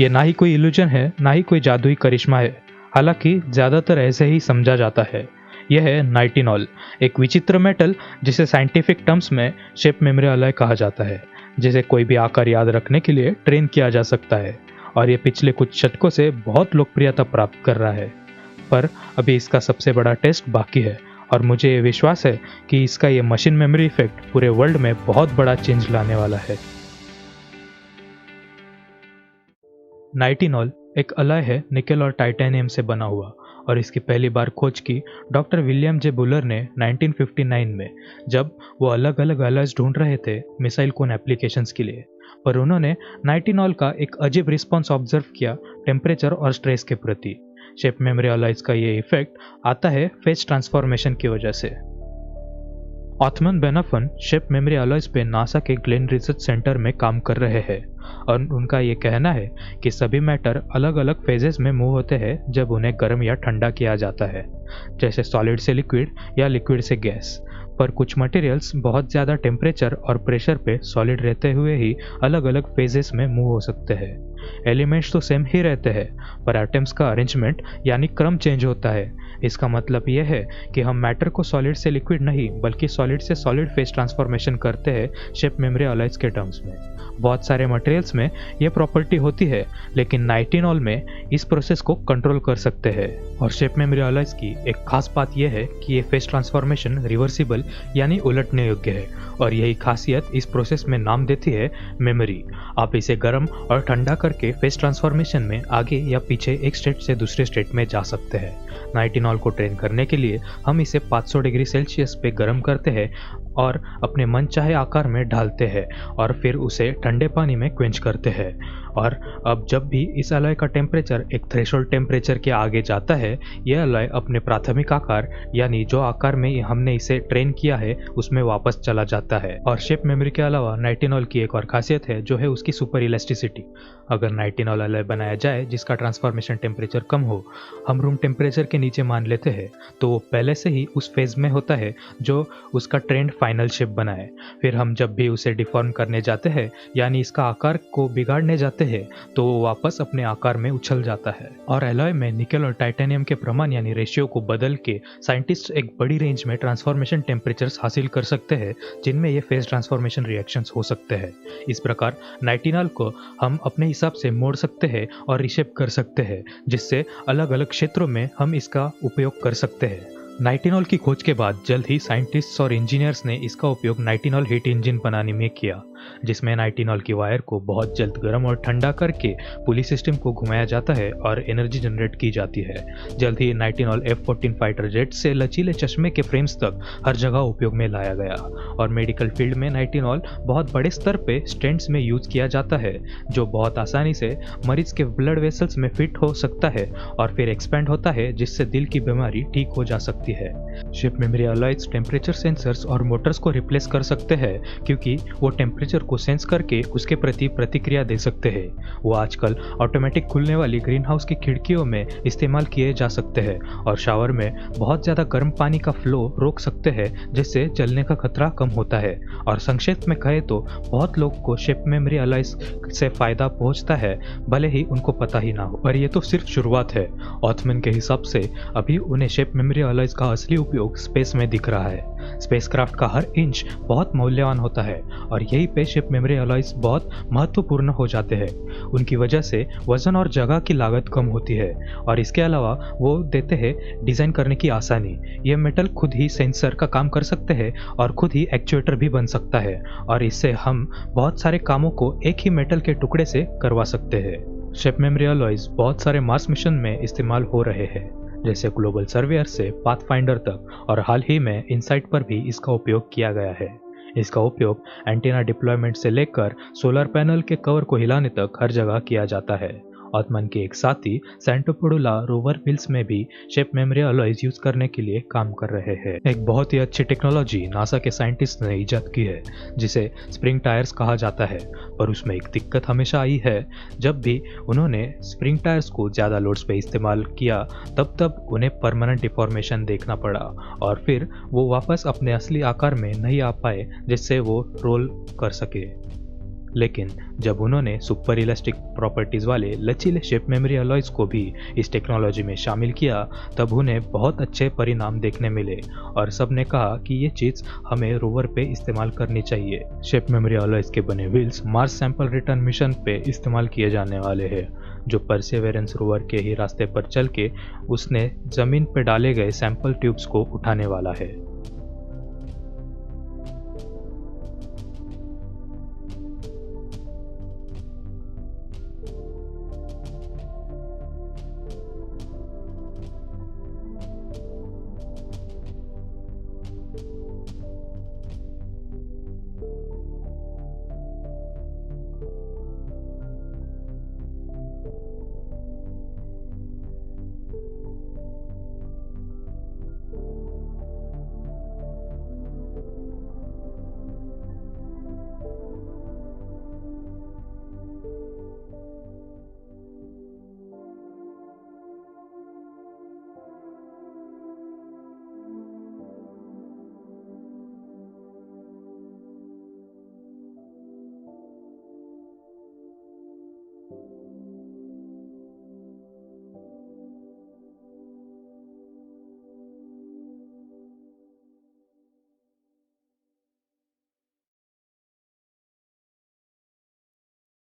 ये ना ही कोई इल्यूजन है, ना ही कोई जादुई करिश्मा है, हालांकि ज़्यादातर ऐसे ही समझा जाता है। यह है नाइटिनॉल, एक विचित्र मेटल जिसे साइंटिफिक टर्म्स में शेप मेमोरी अलॉय कहा जाता है, जिसे कोई भी आकार याद रखने के लिए ट्रेन किया जा सकता है और ये पिछले कुछ शतकों से बहुत लोकप्रियता प्राप्त कर रहा है। पर अभी इसका सबसे बड़ा टेस्ट बाकी है और मुझे ये विश्वास है कि इसका ये मशीन मेमोरी इफेक्ट पूरे वर्ल्ड में बहुत बड़ा चेंज लाने वाला है। नाइटिनॉल एक अलॉय है निकेल और टाइटेनियम से बना हुआ और इसकी पहली बार खोज की डॉक्टर विलियम जे बुलर ने 1959 में, जब वो अलग अलग अलॉयज ढूंढ रहे थे मिसाइल कोन एप्लीकेशंस के लिए। पर उन्होंने नाइटिनॉल का एक अजीब रिस्पॉन्स ऑब्जर्व किया टेम्परेचर और स्ट्रेस के प्रति। शेप मेमोरी अलॉयज का ये इफेक्ट आता है फेज ट्रांसफॉर्मेशन की वजह से। ऑथमन बेनाफन शेप मेमोरी अलॉयज पे नासा के ग्लेन रिसर्च सेंटर में काम कर रहे हैं और उनका ये कहना है कि सभी मैटर अलग अलग फेजेस में मूव होते हैं जब उन्हें गर्म या ठंडा किया जाता है, जैसे सॉलिड से लिक्विड या लिक्विड से गैस। पर कुछ मटेरियल्स बहुत ज़्यादा टेम्परेचर और प्रेशर पे सॉलिड रहते हुए ही अलग अलग फेजेस में मूव हो सकते हैं। एलिमेंट्स तो सेम ही रहते हैं, पर एटम्स का अरेंजमेंट यानी क्रम चेंज होता है। इसका मतलब यह है कि हम मैटर को सॉलिड से लिक्विड नहीं बल्कि सॉलिड से सॉलिड फेज ट्रांसफॉर्मेशन करते हैं शेप मेमोरी अलॉयज के टर्म्स में। बहुत सारे मटेरियल्स में यह प्रॉपर्टी होती है, लेकिन नाइटिनॉल में इस प्रोसेस को कंट्रोल कर सकते हैं। और शेप मेमोरी अलॉयज की एक खास बात यह है कि ये फेज ट्रांसफॉर्मेशन रिवर्सिबल यानी उलटने योग्य है और यही खासियत इस प्रोसेस में नाम देती है मेमोरी। आप इसे गर्म और ठंडा करके फेज ट्रांसफॉर्मेशन में आगे या पीछे एक स्टेट से दूसरे स्टेट में जा सकते हैं। नाइटिनॉल को ट्रेन करने के लिए हम इसे 500 डिग्री सेल्सियस पे गर्म करते हैं और अपने मनचाहे आकार में ढालते हैं और फिर उसे ठंडे पानी में क्वेंच करते हैं। और अब जब भी इस अलॉय का टेम्परेचर एक थ्रेशोल्ड टेम्परेचर के आगे जाता है, यह अलॉय अपने प्राथमिक आकार यानी जो आकार में हमने इसे ट्रेन किया है उसमें वापस चला जाता है। और शेप मेमोरी के अलावा नाइटिनॉल की एक और खासियत है जो है उसकी सुपर इलास्टिसिटी। अगर नाइटिनॉल अलॉय बनाया जाए जिसका ट्रांसफॉर्मेशन टेम्परेचर कम हो, हम रूम टेम्परेचर के नीचे मान लेते हैं, तो वो पहले से ही उस फेज में होता है जो उसका ट्रेंड फाइनल शेप बनाए। फिर हम जब भी उसे डिफॉर्म करने जाते हैं यानी इसका आकार को बिगाड़ने जाते हैं, तो वो वापस अपने आकार में उछल जाता है। और अलॉय में निकेल और टाइटेनियम के प्रमाण यानी रेशियो को बदल के साइंटिस्ट एक बड़ी रेंज में ट्रांसफॉर्मेशन टेम्परेचर्स हासिल कर सकते हैं जिनमें ये फेज ट्रांसफॉर्मेशन रिएक्शंस हो सकते हैं। इस प्रकार नाइटिनॉल को हम अपने हिसाब से मोड़ सकते हैं और रिशेप कर सकते हैं, जिससे अलग अलग क्षेत्रों में हम इसका उपयोग कर सकते हैं। नाइटिनॉल की खोज के बाद जल्द ही साइंटिस्ट्स और इंजीनियर्स ने इसका उपयोग नाइटिनॉल हीट इंजन बनाने में किया, जिसमें नाइटिनॉल की वायर को बहुत जल्द गर्म और ठंडा करके पुली सिस्टम को घुमाया जाता है और एनर्जी जनरेट की जाती है। जल्द ही नाइटिनॉल F-14 फाइटर जेट से लचीले चश्मे के फ्रेम्स तक हर जगह उपयोग में लाया गया और मेडिकल फील्ड में नाइटिनॉल बहुत बड़े स्तर पे स्टेंट्स में यूज किया जाता है, जो बहुत आसानी से मरीज के ब्लड वेसल्स में फिट हो सकता है और फिर एक्सपेंड होता है, जिससे दिल की बीमारी ठीक हो जा सकती है। Shape memory alloys temperature sensors और मोटर्स को रिप्लेस कर सकते हैं क्योंकि वो टेम्परेचर को सेंस करके उसके प्रति प्रतिक्रिया दे सकते हैं। वो आजकल ऑटोमेटिक खुलने वाली ग्रीन हाउस की खिड़कियों में इस्तेमाल किए जा सकते हैं और शावर में बहुत ज़्यादा गर्म पानी का फ्लो रोक सकते हैं, जिससे जलने का खतरा कम होता है। और संक्षेप में कहे तो बहुत लोग को शेप मेमोरी अलॉयज से फायदा पहुंचता है, भले ही उनको पता ही ना हो। पर ये तो सिर्फ शुरुआत है। ऑथमन के हिसाब से अभी उन्हें शेप मेमोरी अलॉयज का असली उपयोग स्पेस में दिख रहा है। स्पेसक्राफ्ट का हर इंच बहुत मूल्यवान होता है और यही पे शेप मेमोरी अलॉयज बहुत महत्वपूर्ण हो जाते हैं। उनकी वजह से वजन और जगह की लागत कम होती है और इसके अलावा वो देते हैं डिजाइन करने की आसानी। ये मेटल खुद ही सेंसर का काम कर सकते हैं और खुद ही एक्चुएटर भी बन सकता है और इससे हम बहुत सारे कामों को एक ही मेटल के टुकड़े से करवा सकते हैं। शेप मेमोरी अलॉयज बहुत सारे मार्स मिशन में इस्तेमाल हो रहे हैं, जैसे ग्लोबल सर्वेयर से पाथफाइंडर तक, और हाल ही में इनसाइट पर भी इसका उपयोग किया गया है। इसका उपयोग एंटीना डिप्लॉयमेंट से लेकर सोलर पैनल के कवर को हिलाने तक हर जगह किया जाता है। ऑथमन के एक साथी सैंटोपोडुला रोवर व्हील्स में भी शेप मेमोरी अलॉयज यूज करने के लिए काम कर रहे हैं। एक बहुत ही अच्छी टेक्नोलॉजी नासा के साइंटिस्ट ने इजाद की है, जिसे स्प्रिंग टायर्स कहा जाता है। पर उसमें एक दिक्कत हमेशा आई है, जब भी उन्होंने स्प्रिंग टायर्स को ज़्यादा लोड्स पे इस्तेमाल किया तब उन्हें परमानेंट डिफॉर्मेशन देखना पड़ा और फिर वो वापस अपने असली आकार में नहीं आ पाए जिससे वो रोल कर सके। लेकिन जब उन्होंने सुपर इलास्टिक प्रॉपर्टीज़ वाले लचीले शेप मेमोरी अलॉयज़ को भी इस टेक्नोलॉजी में शामिल किया, तब उन्हें बहुत अच्छे परिणाम देखने मिले और सब ने कहा कि ये चीज़ हमें रोवर पे इस्तेमाल करनी चाहिए। शेप मेमोरी अलॉयज़ के बने wheels Mars sample return mission पे इस्तेमाल किए जाने वाले हैं, जो परसेवेरेंस रोवर के ही रास्ते पर चल के उसने ज़मीन पर डाले गए सैंपल ट्यूब्स को उठाने वाला है।